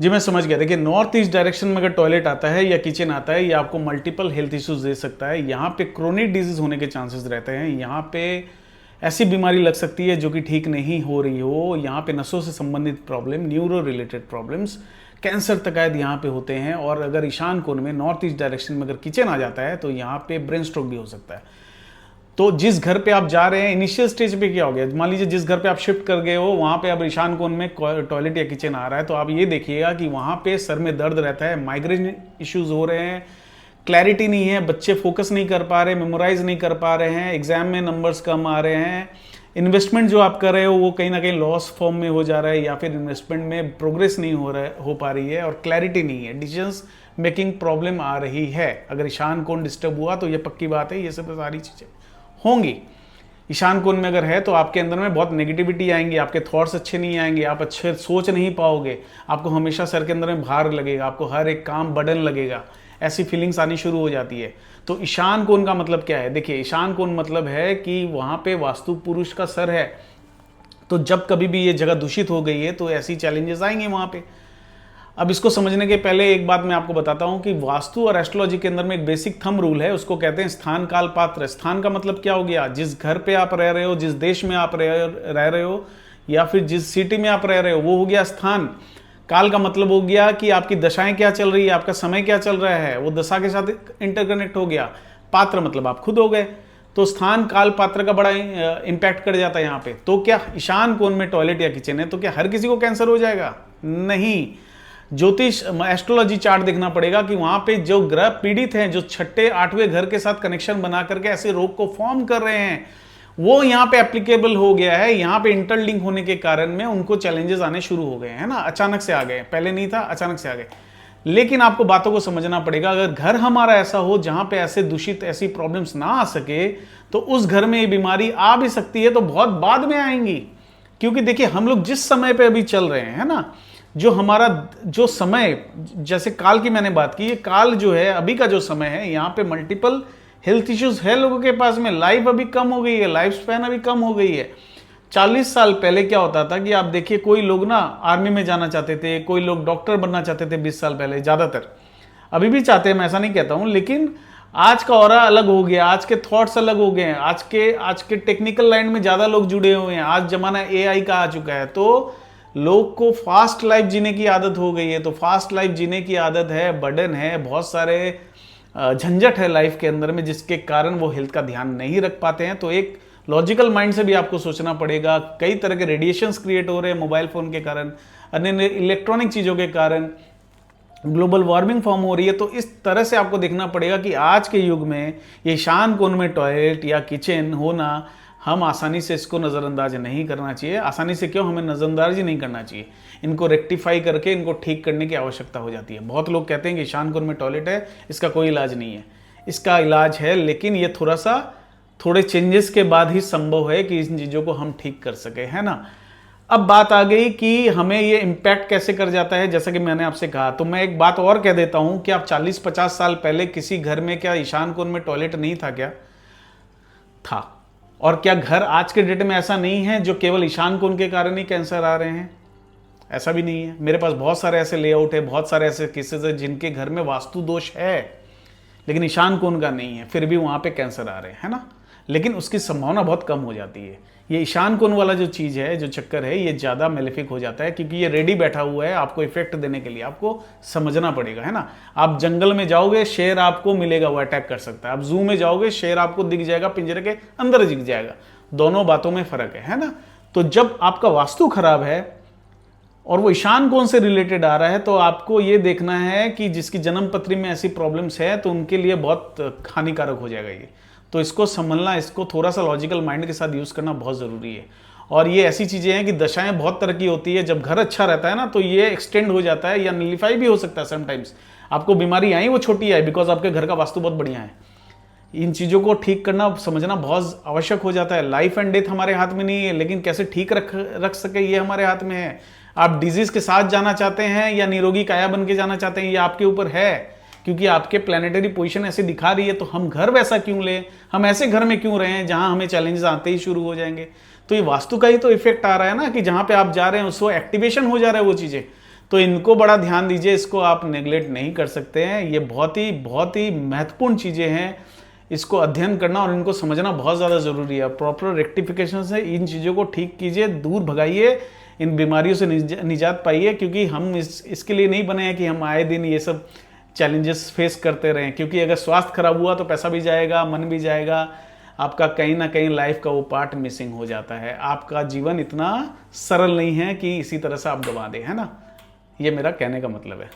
जी मैं समझ गया। देखिए नॉर्थ ईस्ट डायरेक्शन में अगर टॉयलेट आता है या किचन आता है, ये आपको मल्टीपल हेल्थ इश्यूज दे सकता है। यहाँ पे क्रोनिक डिजीज होने के चांसेस रहते हैं। यहाँ पे ऐसी बीमारी लग सकती है जो कि ठीक नहीं हो रही हो। यहाँ पे नसों से संबंधित problem, neuro related problems, cancer तक यहाँ पे होते हैं। और अगर ईशान कोण में नॉर्थ ईस्ट डायरेक्शन में अगर किचन आ जाता है तो यहाँ पे ब्रेन स्ट्रोक भी हो सकता है। तो जिस घर पे आप जा रहे हैं, इनिशियल स्टेज पे क्या हो गया, मान लीजिए जिस घर पे आप शिफ्ट कर गए हो वहां पे अब ईशान कोण में टॉयलेट या किचन आ रहा है, तो आप ये देखिएगा कि वहां पे सर में दर्द रहता है, माइग्रेन इश्यूज हो रहे हैं, क्लैरिटी नहीं है, बच्चे फोकस नहीं कर पा रहे, मेमोराइज नहीं कर पा रहे हैं, एग्जाम में नंबर्स कम आ रहे हैं, इन्वेस्टमेंट जो आप कर रहे हो वो कहीं ना कहीं लॉस फॉर्म में हो जा रहा है, या फिर इन्वेस्टमेंट में प्रोग्रेस नहीं हो पा रही है, और क्लैरिटी नहीं है, डिसीजंस मेकिंग प्रॉब्लम आ रही है। अगर ईशान कोण डिस्टर्ब हुआ तो ये पक्की बात है, ये सब सारी चीजें होंगी। ईशान कोण में अगर है तो आपके अंदर में बहुत नेगेटिविटी आएंगी, आपके थॉट्स अच्छे नहीं आएंगे, आप अच्छे सोच नहीं पाओगे, आपको हमेशा सर के अंदर में भार लगेगा, आपको हर एक काम बर्डन लगेगा, ऐसी फीलिंग्स आनी शुरू हो जाती है। तो ईशान कोण का मतलब क्या है? देखिए ईशान कोण मतलब है कि वहां पे वास्तु पुरुष का सर है, तो जब कभी भी ये जगह दूषित हो गई है तो ऐसी चैलेंजेस आएंगे वहां पे। अब इसको समझने के पहले एक बात मैं आपको बताता हूं कि वास्तु और एस्ट्रोलॉजी के अंदर में एक बेसिक थंब रूल है, उसको कहते हैं स्थान काल पात्र। स्थान का मतलब क्या हो गया? जिस घर पे आप रह रहे हो, जिस देश में आप रह रहे हो, या फिर जिस सिटी में आप रह रहे हो, वो हो गया स्थान। काल का मतलब हो गया कि आपकी दशाएं क्या चल रही है, आपका समय क्या चल रहा है, वो दशा के साथ इंटरकनेक्ट हो गया। पात्र मतलब आप खुद हो गए। तो स्थान काल पात्र का बड़ा इंपैक्ट कर जाता है यहाँ पे। तो क्या ईशान कोण में टॉयलेट या किचन है तो क्या हर किसी को कैंसर हो जाएगा? नहीं। ज्योतिष एस्ट्रोलॉजी चार्ट देखना पड़ेगा कि वहां पे जो ग्रह पीड़ित हैं, जो छठे आठवें घर के साथ कनेक्शन बना करके ऐसे रोग को फॉर्म कर रहे हैं, वो यहाँ पे एप्लीकेबल हो गया है। यहाँ पे इंटरलिंक होने के कारण में उनको चैलेंजेस आने शुरू हो गए हैं ना, अचानक से आ गए, पहले नहीं था, अचानक से आ गए। लेकिन आपको बातों को समझना पड़ेगा। अगर घर हमारा ऐसा हो जहां पे ऐसे दूषित ऐसी प्रॉब्लम्स ना आ सके, तो उस घर में ये बीमारी आ भी सकती है, तो बहुत बाद में आएंगी। क्योंकि देखिए हम लोग जिस समय पे अभी चल रहे हैं ना, जो हमारा जो समय, जैसे काल की मैंने बात की, ये काल जो है अभी का जो समय है, यहाँ पे मल्टीपल हेल्थ इश्यूज है लोगों के पास में। लाइफ अभी कम हो गई है, लाइफ स्पैन अभी कम हो गई है। 40 साल पहले क्या होता था कि आप देखिए कोई लोग ना आर्मी में जाना चाहते थे, कोई लोग डॉक्टर बनना चाहते थे 20 साल पहले, ज्यादातर अभी भी चाहते हैं, मैं ऐसा नहीं कहता हूं, लेकिन आज का ऑरा अलग हो गया, आज के थॉट्स अलग हो गए हैं, आज के टेक्निकल लाइन में ज्यादा लोग जुड़े हुए हैं, आज जमाना एआई का आ चुका है। तो लोग को फास्ट लाइफ जीने की आदत हो गई है। तो फास्ट लाइफ जीने की आदत है, बर्डन है, बहुत सारे झंझट है लाइफ के अंदर में, जिसके कारण वो हेल्थ का ध्यान नहीं रख पाते हैं। तो एक लॉजिकल माइंड से भी आपको सोचना पड़ेगा। कई तरह के रेडिएशंस क्रिएट हो रहे हैं मोबाइल फोन के कारण, अन्य इलेक्ट्रॉनिक चीजों के कारण, ग्लोबल वार्मिंग फॉर्म हो रही है। तो इस तरह से आपको देखना पड़ेगा कि आज के युग में ये ईशान कोण में टॉयलेट या किचन होना, हम आसानी से इसको नज़रअंदाज नहीं करना चाहिए। आसानी से क्यों, हमें नज़रअंदाज ही नहीं करना चाहिए, इनको रेक्टिफाई करके इनको ठीक करने की आवश्यकता हो जाती है। बहुत लोग कहते हैं कि ईशान कोण में टॉयलेट है, इसका कोई इलाज नहीं है। इसका इलाज है, लेकिन ये थोड़े चेंजेस के बाद ही संभव है कि इन चीज़ों को हम ठीक कर सके, है ना। अब बात आ गई कि हमें ये इम्पैक्ट कैसे कर जाता है, जैसा कि मैंने आपसे कहा। तो मैं एक बात और कह देता हूं कि आप 40-50 साल पहले किसी घर में क्या ईशान कोण में टॉयलेट नहीं था? क्या था? और क्या घर आज के डेट में ऐसा नहीं है जो केवल ईशान कोण के कारण ही कैंसर आ रहे हैं? ऐसा भी नहीं है। मेरे पास बहुत सारे ऐसे लेआउट है, बहुत सारे ऐसे केसेस है जिनके घर में वास्तु दोष है लेकिन ईशान कोण का नहीं है, फिर भी वहां पे कैंसर आ रहे हैं, है ना। लेकिन उसकी संभावना बहुत कम हो जाती है। ये ईशान कोण वाला जो चीज है, जो चक्कर है, ये ज्यादा मेलेफिक हो जाता है क्योंकि ये रेडी बैठा हुआ है आपको इफेक्ट देने के लिए। आपको समझना पड़ेगा, है ना। आप जंगल में जाओगे, शेर आपको मिलेगा, वो अटैक कर सकता है। आप जू में जाओगे, शेर आपको दिख जाएगा, पिंजरे के अंदर दिख जाएगा। दोनों बातों में फर्क है ना। तो जब आपका वास्तु खराब है और वो ईशान कोण से रिलेटेड आ रहा है, तो आपको ये देखना है कि जिसकी जन्म पत्री में ऐसी प्रॉब्लम्स है तो उनके लिए बहुत हानिकारक हो जाएगा ये। तो इसको संभलना, इसको थोड़ा सा लॉजिकल माइंड के साथ यूज करना बहुत जरूरी है। और ये ऐसी चीजें हैं कि दशाएं बहुत तरह की होती है। जब घर अच्छा रहता है ना तो ये एक्सटेंड हो जाता है या निलिफाई भी हो सकता है समटाइम्स। आपको बीमारी आई, वो छोटी आई बिकॉज आपके घर का वास्तु बहुत बढ़िया है। इन चीजों को ठीक करना, समझना बहुत आवश्यक हो जाता है। लाइफ एंड डेथ हमारे हाथ में नहीं है, लेकिन कैसे ठीक रख सके ये हमारे हाथ में है। आप डिजीज के साथ जाना चाहते हैं या निरोगी काया बन के जाना चाहते हैं, ये आपके ऊपर है। क्योंकि आपके प्लानिटरी पोजीशन ऐसे दिखा रही है, तो हम घर वैसा क्यों लें, हम ऐसे घर में क्यों रहें जहां हमें चैलेंजेस आते ही शुरू हो जाएंगे। तो ये वास्तु का ही तो इफेक्ट आ रहा है ना, कि जहां पे आप जा रहे हैं उसको एक्टिवेशन हो जा रहा है वो चीजें। तो इनको बड़ा ध्यान दीजिए, इसको आप नेगलेक्ट नहीं कर सकते हैं। ये बहुत ही महत्वपूर्ण चीज़ें हैं, इसको अध्ययन करना और इनको समझना बहुत ज़्यादा ज़रूरी है। प्रॉपर रेक्टिफिकेशन से इन चीज़ों को ठीक कीजिए, दूर भगाइए, इन बीमारियों से निजात पाइए, क्योंकि हम इसके लिए नहीं बने हैं कि हम आए दिन ये सब चैलेंजेस फेस करते रहें। क्योंकि अगर स्वास्थ्य खराब हुआ तो पैसा भी जाएगा, मन भी जाएगा, आपका कहीं ना कहीं लाइफ का वो पार्ट मिसिंग हो जाता है। आपका जीवन इतना सरल नहीं है कि इसी तरह से आप गंवा दें, है ना। ये मेरा कहने का मतलब है।